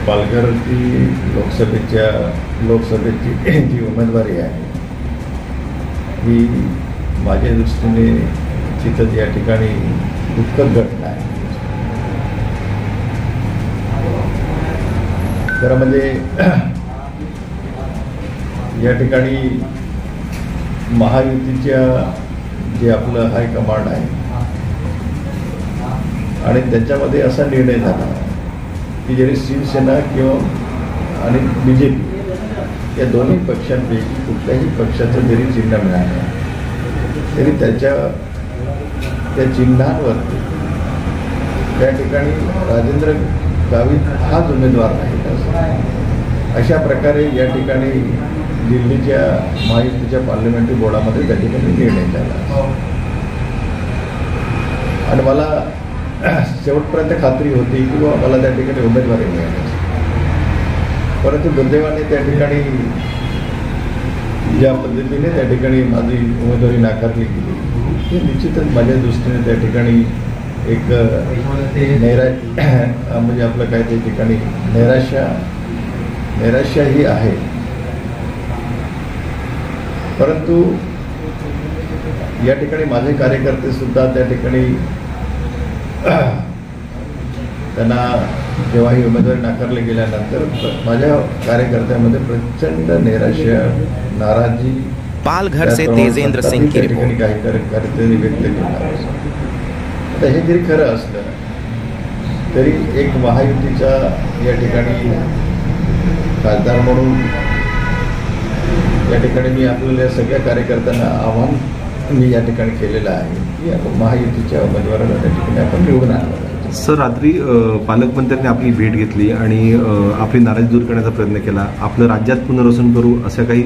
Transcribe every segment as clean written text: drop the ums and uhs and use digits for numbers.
पालघर की लोकसभेची जी उमेदवारी आहे ही माझ्या दृष्टीने चित्त या ठिकाणी दुःखद घटना आहे. खरं म्हणजे या ठिकाणी महायुतीच्या जे आपलं हायकमांड आहे आणि त्याच्यामध्ये असा निर्णय झाला की जरी शिवसेना किंवा आणि BJP या दोन्ही पक्षांपैकी कुठल्याही पक्षाचं जरी चिन्ह मिळालं तरी त्या चिन्हांवरती त्या ठिकाणी राजेंद्र गावित हाच उमेदवार नाही अशा प्रकारे या ठिकाणी दिल्लीच्या महायुतीच्या पार्लमेंटरी बोर्डामध्ये त्या ठिकाणी निर्णय झाला आणि मला शेवटपर्यंत खात्री होती की मला त्या ठिकाणी उमेदवारी मिळाली. परंतु दुर्दैवाने त्या ठिकाणी ज्या पद्धतीने त्या ठिकाणी माझी उमेदवारी नाकारली गेली हे निश्चितच माझ्या दृष्टीने त्या ठिकाणी एक म्हणजे आपलं काय त्या ठिकाणी नैराश्य ही आहे. परंतु या ठिकाणी माझे कार्यकर्ते सुद्धा त्या ठिकाणी त्यांना जेव्हा ही उमेदवारी नाकारली गेल्यानंतर माझ्या कार्यकर्त्यांमध्ये प्रचंड नैराश्य नाराजी पालघर से तेजेंद्र सिंह की रिपोर्ट काही कार्यकर्त्यांनी व्यक्त केला. आता हे जरी खरं असलं तरी एक महायुतीचा या ठिकाणी खासदार म्हणून या ठिकाणी मी आपल्याला सगळ्या कार्यकर्त्यांना आव्हान मी या ठिकाणी केलेलं आहे की आपण महायुतीच्या उमेदवाराला त्या ठिकाणी आपण निवडून आणलं. सर, रात्री पालकमंत्र्यांनी आपली भेट घेतली आणि आपली नाराजी दूर करण्याचा प्रयत्न केला. आपलं राज्यात पुनर्वसन करू असं काही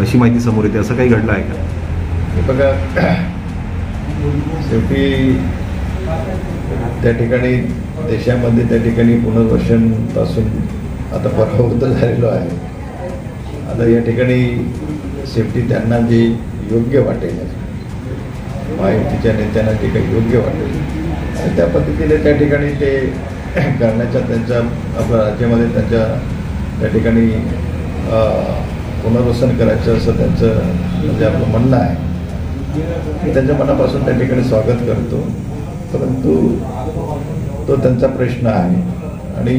अशी माहिती समोर येते, असं काही घडलं आहे का? हे बघा, शेवटी त्या ठिकाणी देशामध्ये त्या ठिकाणी पुनर्वसनपासून आता पराभूत झालेलो आहे. आता या ठिकाणी शेवटी त्यांना जे योग्य वाटेल महायुतीच्या नेत्यांना जे काही योग्य वाटेल त्या पद्धतीने त्या ठिकाणी ते करण्याच्या त्यांच्या आपल्या राज्यामध्ये त्या ठिकाणी पुनर्वसन करायचं असं त्यांचं म्हणजे आपलं म्हणणं आहे. त्यांच्या मनापासून त्या ठिकाणी स्वागत करतो. परंतु तो त्यांचा प्रश्न आहे आणि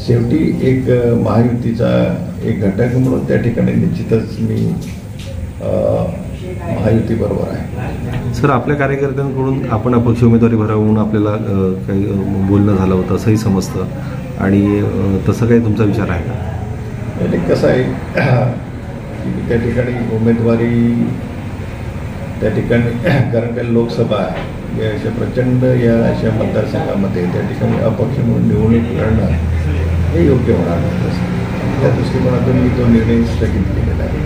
शेवटी एक महायुतीचा एक घटक म्हणून त्या ठिकाणी निश्चितच मी महायुतीबरोबर आहे. सर, आपल्या कार्यकर्त्यांकडून आपण अपक्ष उमेदवारी भरावी म्हणून आपल्याला काही बोलणं झालं होतं असंही समजतं आणि तसं काही तुमचा विचार आहे का? कसं आहे की त्या ठिकाणी उमेदवारी त्या ठिकाणी कारण काही लोकसभा आहे या अशा प्रचंड या अशा मतदारसंघामध्ये त्या ठिकाणी अपक्ष म्हणून निवडणूक लढणं हे योग्य होणार नाही. त्या दृष्टिकोनातून मी तो निर्णय स्थगित केलेला आहे.